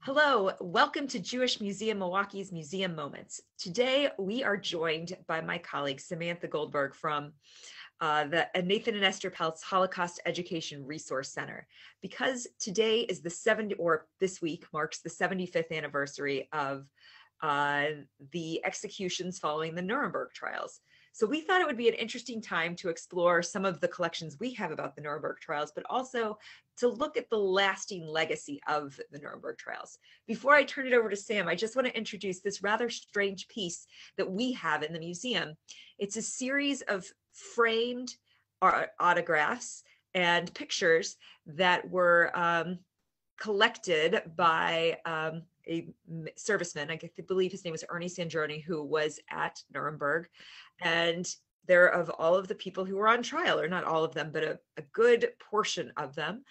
Hello, welcome to Jewish Museum Milwaukee's Museum Moments. Today, we are joined by my colleague, Samantha Goldberg from the Nathan and Esther Pelz Holocaust Education Resource Center. Because today is this week marks the 75th anniversary of the executions following the Nuremberg Trials. So we thought it would be an interesting time to explore some of the collections we have about the Nuremberg Trials, but also to look at the lasting legacy of the Nuremberg Trials. Before I turn it over to Sam, I just want to introduce this rather strange piece that we have in the museum. It's a series of framed autographs and pictures that were collected by a serviceman. I believe his name was Ernie Sandroni, who was at Nuremberg. And they're of all of the people who were on trial, or not all of them, but a good portion of them.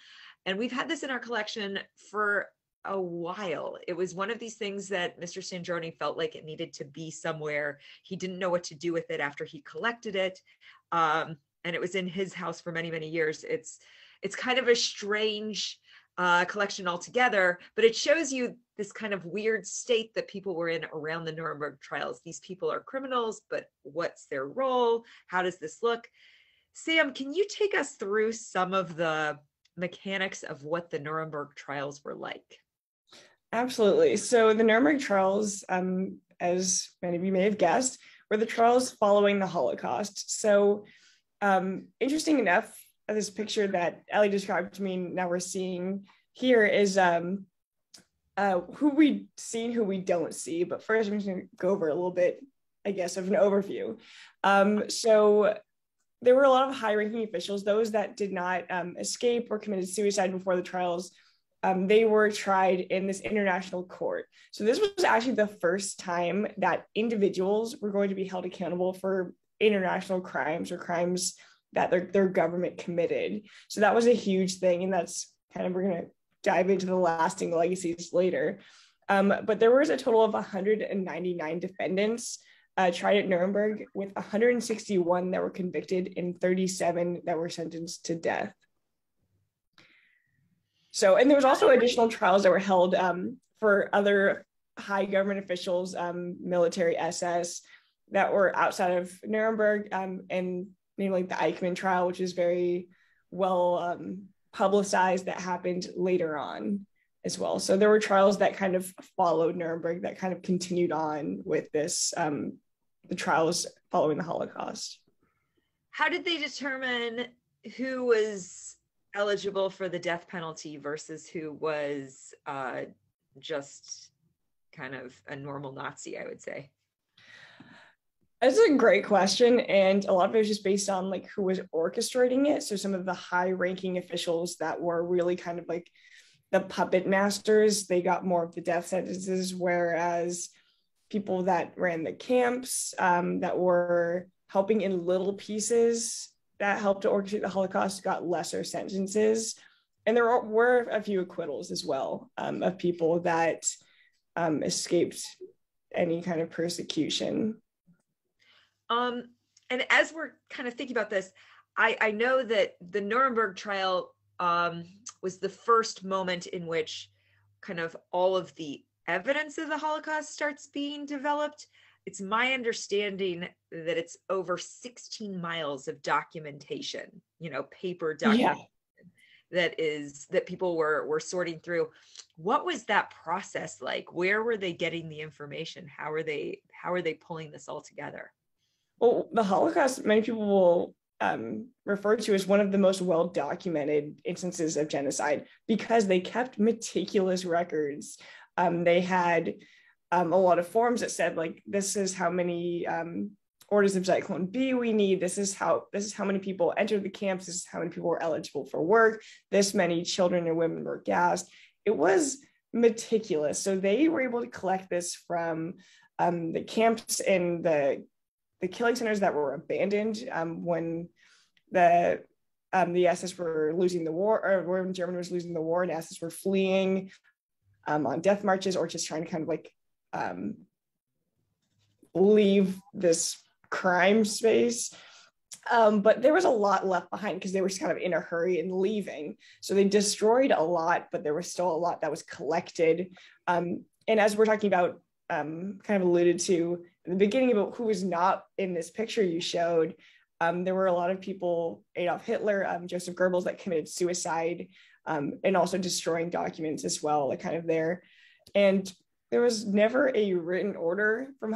And we've had this in our collection for a while. It was one of these things that Mr. Sandroni felt like it needed to be somewhere. He didn't know what to do with it after he collected it. And it was in his house for many, many years. It's kind of a strange collection altogether, but it shows you this kind of weird state that people were in around the Nuremberg trials. These people are criminals, but what's their role? How does this look? Sam, can you take us through some of the mechanics of what the Nuremberg trials were like? Absolutely. So the Nuremberg trials, as many of you may have guessed, were the trials following the Holocaust. So interesting enough, this picture that Ellie described to me, now we're seeing here, is who we see and who we don't see. But first, I'm just going to go over a little bit, I guess, of an overview. So there were a lot of high-ranking officials, those that did not escape or committed suicide before the trials. They were tried in this international court. So this was actually the first time that individuals were going to be held accountable for international crimes or crimes that their government committed. So that was a huge thing. And that's kind of, we're going to dive into the lasting legacies later. But there was a total of 199 defendants tried at Nuremberg, with 161 that were convicted and 37 that were sentenced to death. So, and there was also additional trials that were held for other high government officials, military SS, that were outside of Nuremberg, and namely the Eichmann trial, which is very well publicized, that happened later on as well. So there were trials that kind of followed Nuremberg, that kind of continued on with this, the trials following the Holocaust. How did they determine who was eligible for the death penalty versus who was just kind of a normal Nazi, I would say? That's a great question. And a lot of it was just based on like who was orchestrating it. So some of the high ranking officials that were really kind of like the puppet masters, they got more of the death sentences, whereas people that ran the camps, that were helping in little pieces that helped to orchestrate the Holocaust, got lesser sentences. And there were a few acquittals as well, of people that escaped any kind of persecution. And as we're kind of thinking about this, I know that the Nuremberg trial was the first moment in which kind of all of the evidence of the Holocaust starts being developed. It's my understanding that it's over 16 miles of documentation, paper documentation, that people were sorting through. What was that process like? Where were they getting the information? How are they pulling this all together? Well, the Holocaust, many people will refer to as one of the most well-documented instances of genocide because they kept meticulous records. They had a lot of forms that said, like, this is how many orders of Zyklon B we need. This is how many people entered the camps. This is how many people were eligible for work. This many children and women were gassed. It was meticulous. So they were able to collect this from the camps and the killing centers that were abandoned when the SS were losing the war, or when Germany was losing the war and SS were fleeing on death marches, or just trying to kind of like leave this crime space. But there was a lot left behind because they were just kind of in a hurry and leaving. So they destroyed a lot, but there was still a lot that was collected. And as we're talking about, kind of alluded to in the beginning about who was not in this picture you showed, there were a lot of people, Adolf Hitler, Joseph Goebbels, that committed suicide, and also destroying documents as well, like kind of there. And there was never a written order from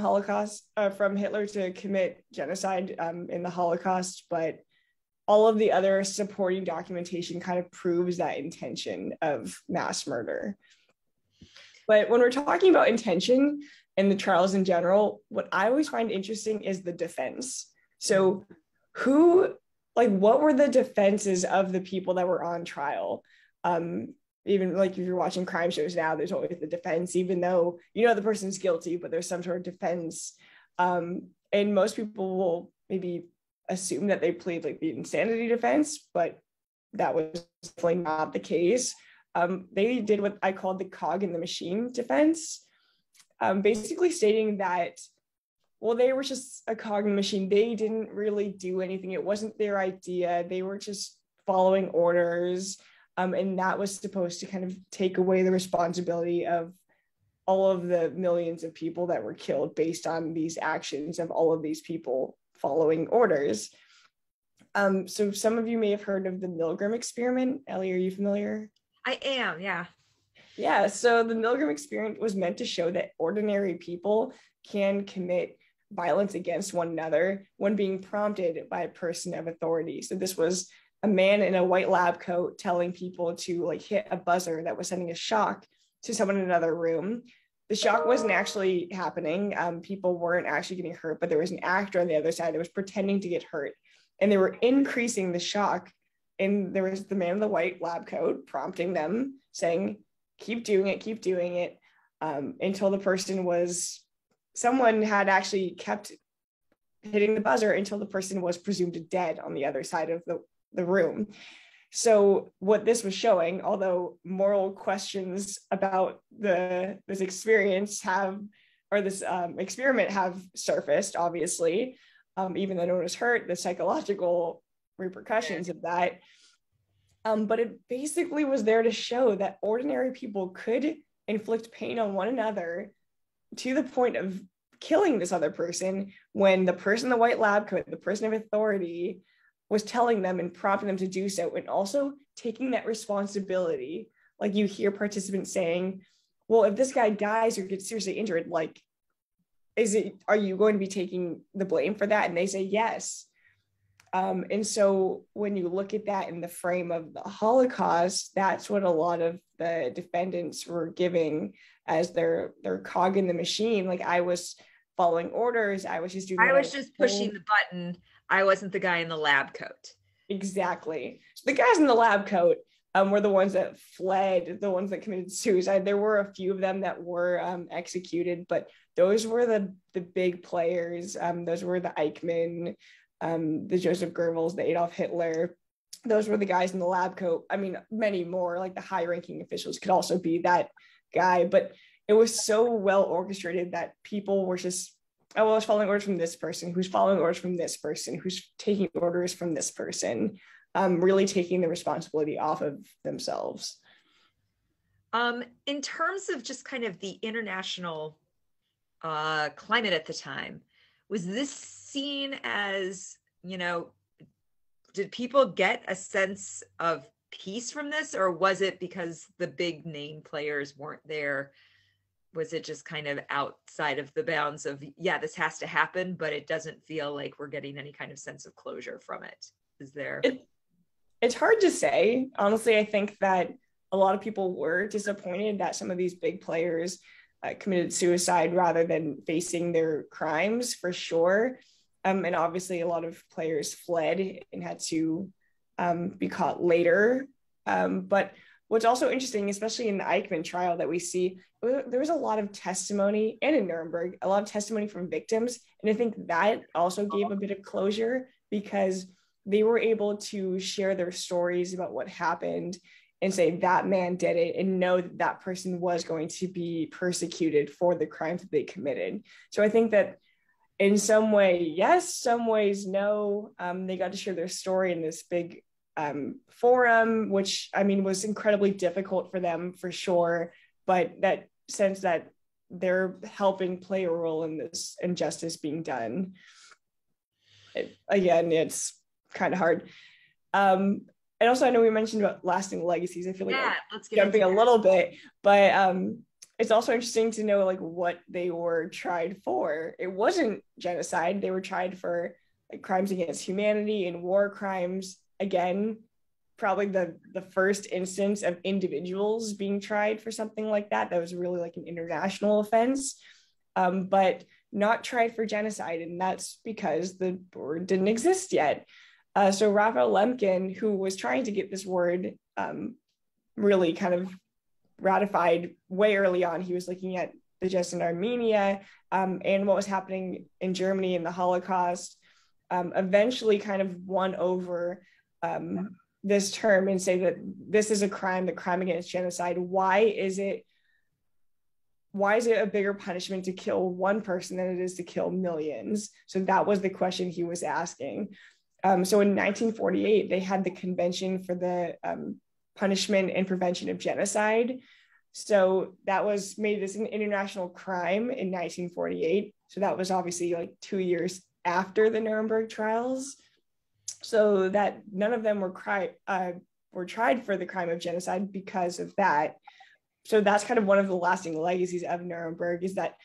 from Hitler to commit genocide in the Holocaust, but all of the other supporting documentation kind of proves that intention of mass murder. But when we're talking about intention and the trials in general, what I always find interesting is the defense. So what were the defenses of the people that were on trial? Even like if you're watching crime shows now, there's always the defense, even though you know the person's guilty, but there's some sort of defense. And most people will maybe assume that they plead like the insanity defense, but that was definitely not the case. They did what I called the cog in the machine defense, basically stating that, well, they were just a cog in the machine. They didn't really do anything. It wasn't their idea. They were just following orders. And that was supposed to kind of take away the responsibility of all of the millions of people that were killed based on these actions of all of these people following orders. So some of you may have heard of the Milgram experiment. Ellie, are you familiar? I am, yeah. Yeah, so the Milgram experiment was meant to show that ordinary people can commit violence against one another when being prompted by a person of authority. So this was a man in a white lab coat telling people to like hit a buzzer that was sending a shock to someone in another room. The shock wasn't actually happening. People weren't actually getting hurt, but there was an actor on the other side that was pretending to get hurt. And they were increasing the shock. And there was the man in the white lab coat prompting them, saying, keep doing it, until someone had actually kept hitting the buzzer until the person was presumed dead on the other side of the room. So what this was showing, although moral questions about this experiment have surfaced, obviously, even though no one was hurt, the psychological repercussions of that. But it basically was there to show that ordinary people could inflict pain on one another to the point of killing this other person when the person in the white lab coat, the person of authority, was telling them and prompting them to do so, and also taking that responsibility. Like you hear participants saying, well, if this guy dies or gets seriously injured, like, are you going to be taking the blame for that? And they say yes. And so when you look at that in the frame of the Holocaust, that's what a lot of the defendants were giving as their cog in the machine. Like, I was following orders. I was just pushing the button. I wasn't the guy in the lab coat. Exactly. So the guys in the lab coat were the ones that fled, the ones that committed suicide. There were a few of them that were executed, but those were the big players. Those were the Eichmann, the Joseph Goebbels, the Adolf Hitler. Those were the guys in the lab coat. I mean, many more, like the high-ranking officials could also be that guy, but it was so well orchestrated that people were just, oh, well, I was following orders from this person, who's following orders from this person, who's taking orders from this person, really taking the responsibility off of themselves. In terms of just kind of the international climate at the time, was this seen as, did people get a sense of peace from this, or was it because the big name players weren't there? Was it just kind of outside of the bounds of, yeah, this has to happen, but it doesn't feel like we're getting any kind of sense of closure from it? Is there? It's hard to say. Honestly, I think that a lot of people were disappointed that some of these big players committed suicide rather than facing their crimes, for sure. And obviously a lot of players fled and had to be caught later. But what's also interesting, especially in the Eichmann trial that we see, there was a lot of testimony, and in Nuremberg, a lot of testimony from victims. And I think that also gave a bit of closure because they were able to share their stories about what happened and say that man did it, and know that that person was going to be persecuted for the crimes that they committed. So I think that in some way, yes, some ways, no. They got to share their story in this big forum, which I mean was incredibly difficult for them for sure. But that sense that they're helping play a role in this injustice being done. Again, it's kind of hard. And also, I know we mentioned about lasting legacies. I feel like let's get jumping a little bit, but it's also interesting to know like what they were tried for. It wasn't genocide. They were tried for like crimes against humanity and war crimes. Again, probably the first instance of individuals being tried for something like that. That was really like an international offense, but not tried for genocide. And that's because the word didn't exist yet. So Raphael Lemkin, who was trying to get this word really kind of ratified way early on, he was looking at the just in Armenia and what was happening in Germany in the Holocaust, eventually kind of won over this term and say that this is a crime, the crime against genocide. Why is it a bigger punishment to kill one person than it is to kill millions? So that was the question he was asking. So in 1948, they had the Convention for the Punishment and Prevention of Genocide. So that was made as an international crime in 1948. So that was obviously like 2 years after the Nuremberg Trials. So that none of them were tried for the crime of genocide because of that. So that's kind of one of the lasting legacies of Nuremberg, is that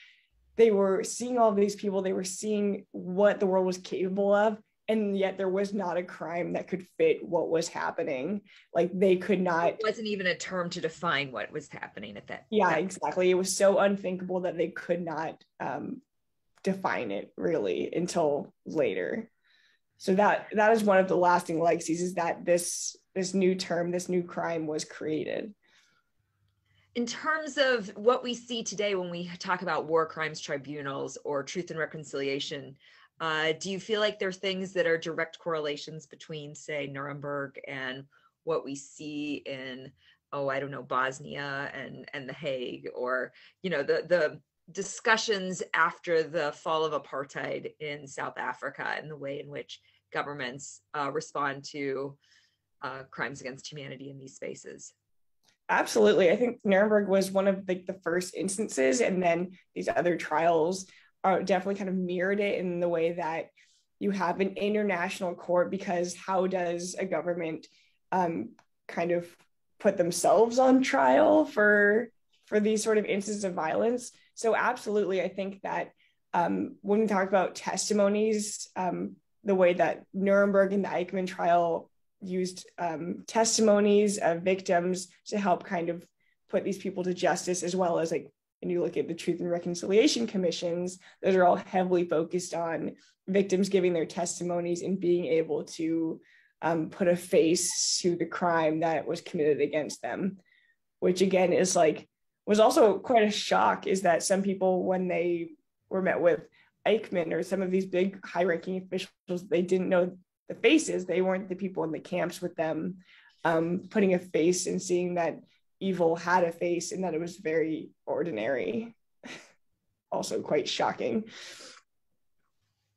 they were seeing all of these people, they were seeing what the world was capable of, and yet there was not a crime that could fit what was happening. Like they could not. It wasn't even a term to define what was happening at that. Yeah, exactly. It was so unthinkable that they could not define it really until later. So that is one of the lasting legacies, is that this new term, this new crime was created. In terms of what we see today when we talk about war crimes tribunals or truth and reconciliation, do you feel like there are things that are direct correlations between, say, Nuremberg and what we see in, Bosnia and The Hague, or, the discussions after the fall of apartheid in South Africa and the way in which governments respond to crimes against humanity in these spaces? Absolutely. I think Nuremberg was one of the first instances, and then these other trials are definitely kind of mirrored it in the way that you have an international court, because how does a government kind of put themselves on trial for these sort of instances of violence? So absolutely, I think that when we talk about testimonies, the way that Nuremberg and the Eichmann trial used testimonies of victims to help kind of put these people to justice, as well as like, when you look at the Truth and Reconciliation Commissions, those are all heavily focused on victims giving their testimonies and being able to put a face to the crime that was committed against them, which again was also quite a shock, is that some people, when they were met with Eichmann or some of these big high-ranking officials, they didn't know the faces. They weren't the people in the camps with them, putting a face and seeing that evil had a face and that it was very ordinary. Also quite shocking.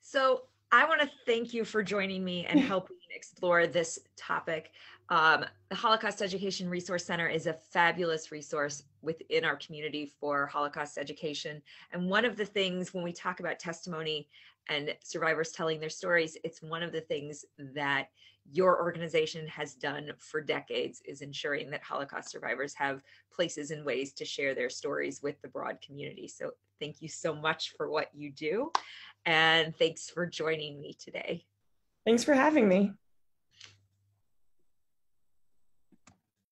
So I want to thank you for joining me and helping explore this topic. The Holocaust Education Resource Center is a fabulous resource within our community for Holocaust education. And one of the things when we talk about testimony and survivors telling their stories, it's one of the things that your organization has done for decades, is ensuring that Holocaust survivors have places and ways to share their stories with the broad community. So thank you so much for what you do. And thanks for joining me today. Thanks for having me.